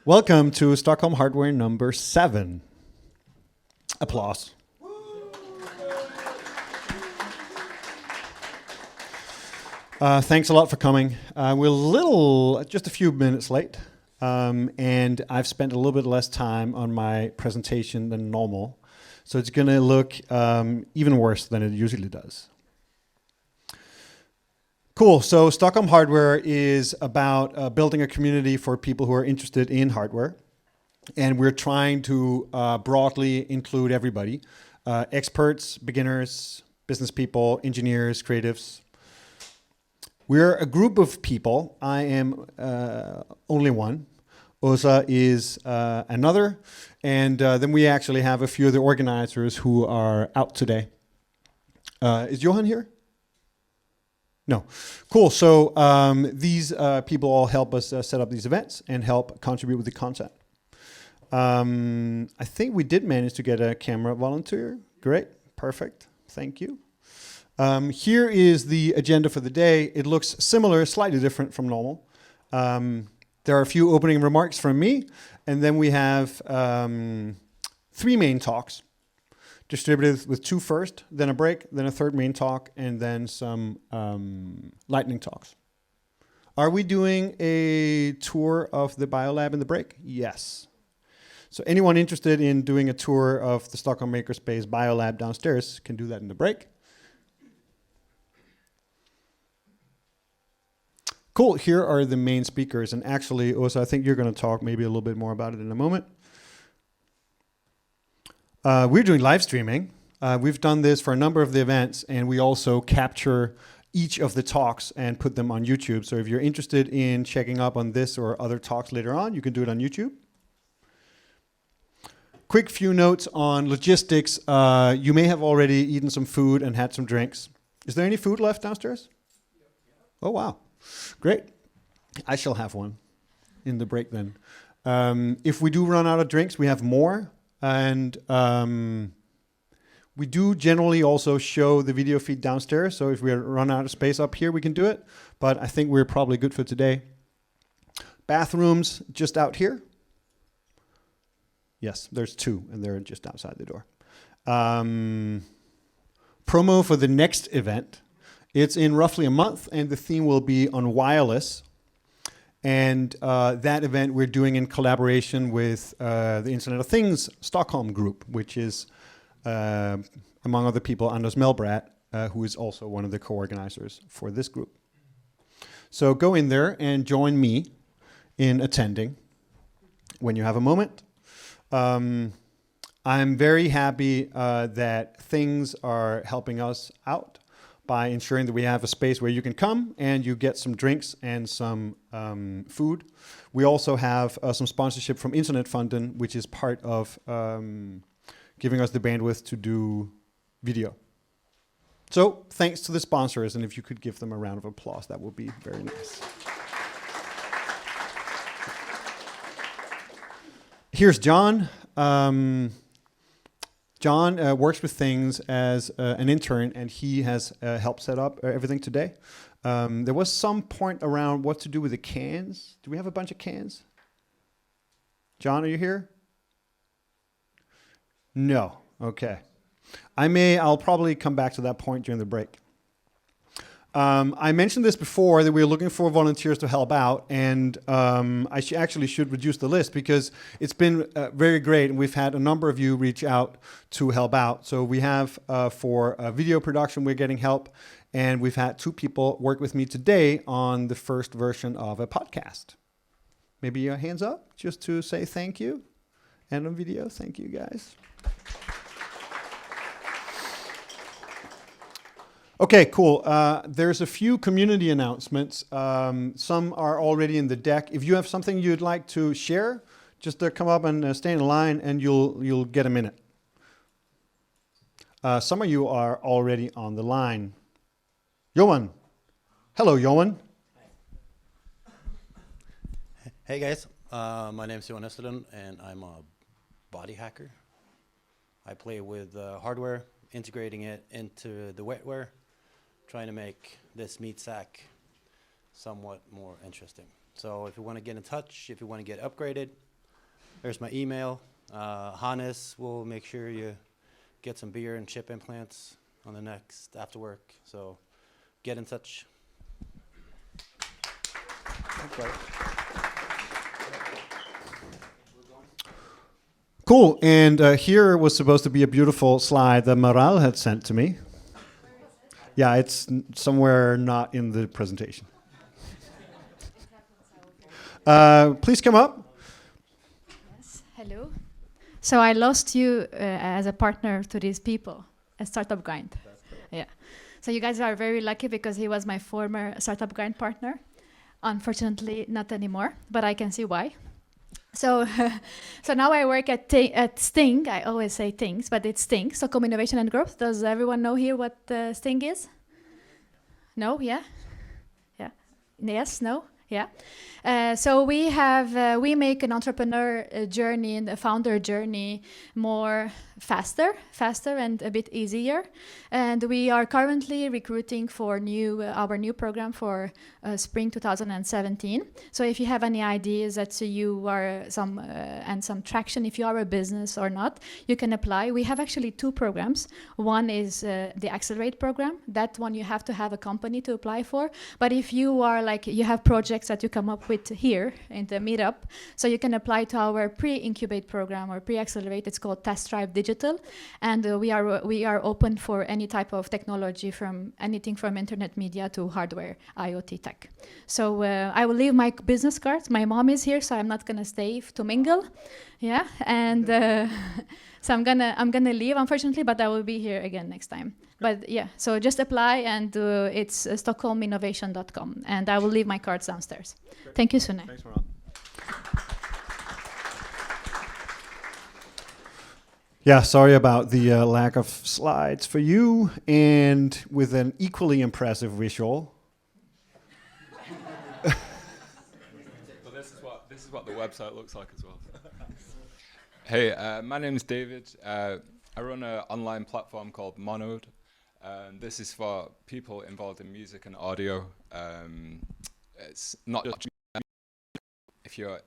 Welcome to Stockholm Hardware number 7. Applause. Thanks a lot for coming. We're just a few minutes late, and I've spent a little bit less time on my presentation than normal, so it's going to look even worse than it usually does. Cool. So Stockholm Hardware is about building a community for people who are interested in hardware. And we're trying to broadly include everybody. Experts, beginners, business people, engineers, creatives. We're a group of people. I am only one. Åsa is another. And then we actually have a few of the organizers who are out today. Is Johan here? No. Cool. So these people all help us set up these events and help contribute with the content. I think we did manage to get a camera volunteer. Great. Perfect. Thank you. Here is the agenda for the day. It looks similar, slightly different from normal. There are a few opening remarks from me, and then we have 3 main talks. Distributed with 2 first, then a break, then a 3rd main talk, and then some lightning talks. Are we doing a tour of the Biolab in the break? Yes. So anyone interested in doing a tour of the Stockholm Makerspace Biolab downstairs can do that in the break. Cool, here are the main speakers. And actually, Åsa, I think you're going to talk maybe a little bit more about it in a moment. We're doing live streaming. We've done this for a number of the events, and we also capture each of the talks and put them on YouTube. So if you're interested in checking up on this or other talks later on, you can do it on YouTube. Quick few notes on logistics. You may have already eaten some food and had some drinks. Is there any food left downstairs? Oh, wow. Great. I shall have one in the break then. If we do run out of drinks, we have more. And we do generally also show the video feed downstairs. So if we run out of space up here, we can do it. But I think we're probably good for today. Bathrooms just out here. Yes, there's 2, and they're just outside the door. Promo for the next event. It's in roughly a month, and the theme will be on wireless. And that event we're doing in collaboration with the Internet of Things Stockholm group, which is, among other people, Anders Melbrat, who is also one of the co-organizers for this group. So go in there and join me in attending when you have a moment. I'm very happy that things are helping us out by ensuring that we have a space where you can come and you get some drinks and some food. We also have some sponsorship from Internet Fonden, which is part of giving us the bandwidth to do video. So thanks to the sponsors, and if you could give them a round of applause, that would be very nice. Here's John. John works with things as an intern, and he has helped set up everything today. There was some point around what to do with the cans. Do we have a bunch of cans? John, are you here? No. Okay. I'll probably come back to that point during the break. I mentioned this before, that we were looking for volunteers to help out, and I actually should reduce the list because it's been very great, and we've had a number of you reach out to help out. So we have for video production, we're getting help, and we've had 2 people work with me today on the first version of a podcast. Maybe your hands up just to say thank you. And on video, thank you guys. Okay, cool. There's a few community announcements. Some are already in the deck. If you have something you'd like to share, just come up and stay in line, and you'll get a minute. Some of you are already on the line. JOWAN. Hello, JOWAN. Hey guys, my name is Johan ÖSTERLUND, and I'm a body hacker. I play with hardware, integrating it into the wetware, trying to make this meat sack somewhat more interesting. So if you want to get in touch, if you want to get upgraded, There's my email. Hannes will make sure you get some beer and chip implants on the next after work. So get in touch. Cool. And here was supposed to be a beautiful slide that Maral had sent to me. Yeah, it's somewhere not in the presentation. Please come up. Yes, hello. So I lost you as a partner to these people, a Startup Grind. Yeah. So you guys are very lucky because he was my former Startup Grind partner. Unfortunately, not anymore, but I can see why. So, so now I work at STING. I always say things, but it's STING, Stockholm Innovation and Growth. Does everyone know here what STING is? No? Yeah? Yeah? Yes? No? Yeah. So we make an entrepreneur journey and a founder journey more faster and a bit easier. And we are currently recruiting for our new program for spring 2017. So if you have any ideas that you are and some traction, if you are a business or not, you can apply. We have actually two programs. One is the Accelerate program. That one you have to have a company to apply for. But if you are you have projects that you come up with here in the meetup, so you can apply to our pre-incubate program or pre-accelerate. It's called Test Drive Digital, and we are open for any type of technology, from anything from internet media to hardware, IoT tech. So I will leave my business cards. My mom is here, so I'm not gonna stay to mingle. Yeah, and so I'm gonna leave, unfortunately, but I will be here again next time. But yeah, so just apply, and it's stockholminnovation.com, and I will leave my cards downstairs. Great. Thank you, Sune. Thanks, Maral. Yeah, sorry about the lack of slides for you, and with an equally impressive visual. So this is what the website looks like as well. Hey, my name is David. I run an online platform called Moum. This is for people involved in music and audio. It's not just if you're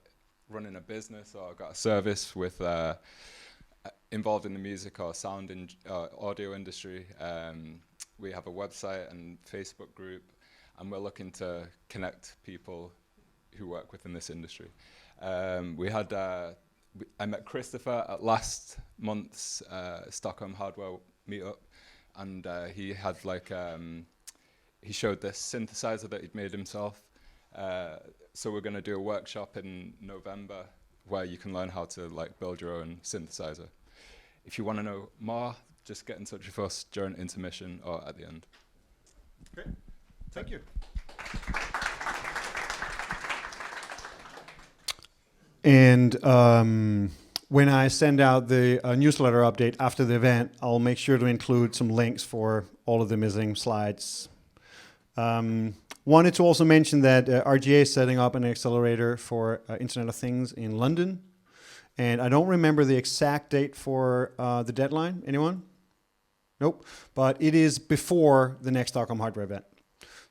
running a business or got a service with involved in the music or sound in audio industry. We have a website and Facebook group, and we're looking to connect people who work within this industry. I met Christopher at last month's Stockholm Hardware meetup, and he had he showed this synthesizer that he'd made himself. So we're going to do a workshop in November where you can learn how to build your own synthesizer. If you want to know more, just get in touch with us during intermission or at the end. Great, thank you. And when I send out the newsletter update after the event, I'll make sure to include some links for all of the missing slides. Wanted to also mention that RGA is setting up an accelerator for Internet of Things in London. And I don't remember the exact date for the deadline. Anyone? Nope. But it is before the next Stockholm Hardware event.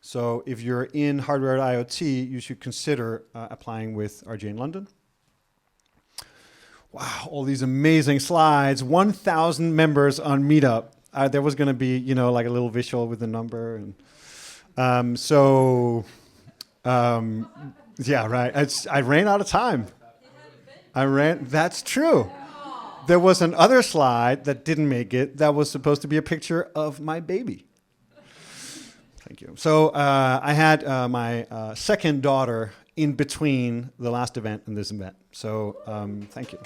So if you're in hardware IoT, you should consider applying with RGA in London. Wow, all these amazing slides. 1,000 members on Meetup. There was going to be, a little visual with the number. And yeah, right. I ran out of time. That's true. There was another slide that didn't make it. That was supposed to be a picture of my baby. Thank you. So I had my second daughter in between the last event and this event. So thank you.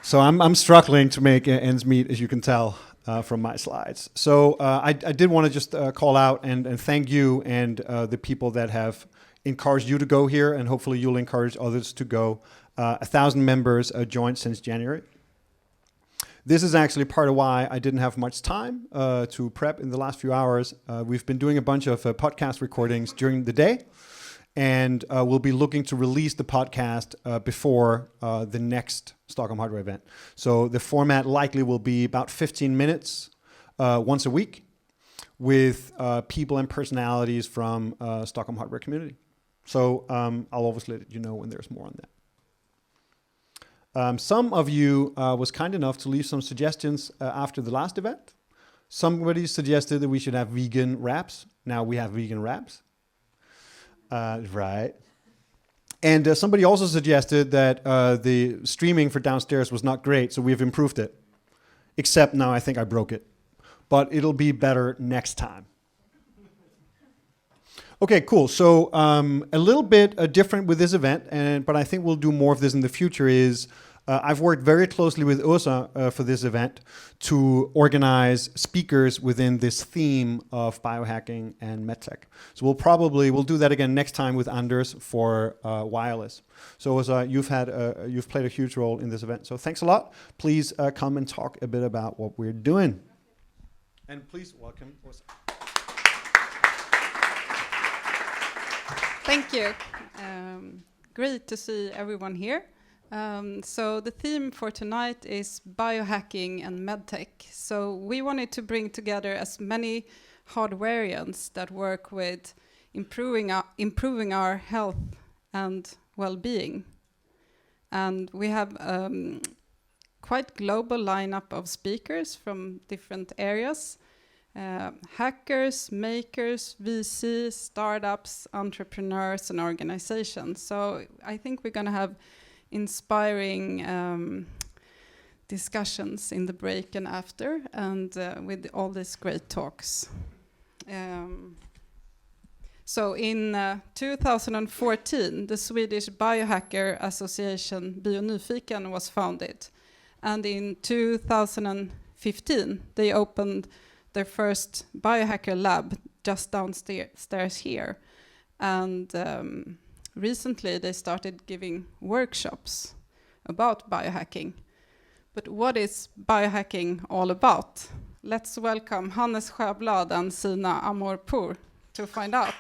So I'm struggling to make ends meet, as you can tell from my slides. So I did want to just call out and thank you and the people that have encouraged you to go here, and hopefully you'll encourage others to go. 1,000 members joined since January. This is actually part of why I didn't have much time to prep in the last few hours. We've been doing a bunch of podcast recordings during the day, and we'll be looking to release the podcast before the next Stockholm Hardware event. So the format likely will be about 15 minutes once a week with people and personalities from Stockholm Hardware community. So I'll always let you know when there's more on that. Some of you was kind enough to leave some suggestions after the last event. Somebody suggested that we should have vegan wraps. Now we have vegan wraps. Right. And somebody also suggested that the streaming for downstairs was not great, so we've improved it. Except now I think I broke it. But it'll be better next time. Okay, cool. So a little bit different with this event, but I think we'll do more of this in the future, is I've worked very closely with Åsa for this event to organize speakers within this theme of biohacking and medtech. So we'll do that again next time with Anders for wireless. So Åsa, you've played a huge role in this event. So thanks a lot. Please come and talk a bit about what we're doing. And please welcome Åsa. Thank you. Great to see everyone here. So the theme for tonight is biohacking and medtech. So we wanted to bring together as many hardwareans that work with improving our health and well-being. And we have quite global lineup of speakers from different areas. Hackers, makers, VC, startups, entrepreneurs, and organizations. So I think we're going to have inspiring discussions in the break and after, and with all these great talks. So in 2014, the Swedish Biohacker Association Bionyfiken was founded. And in 2015, they opened their first biohacker lab just downstairs here. And recently they started giving workshops about biohacking. But what is biohacking all about? Let's welcome Hannes Sjöblad and Sina Amorpour to find out.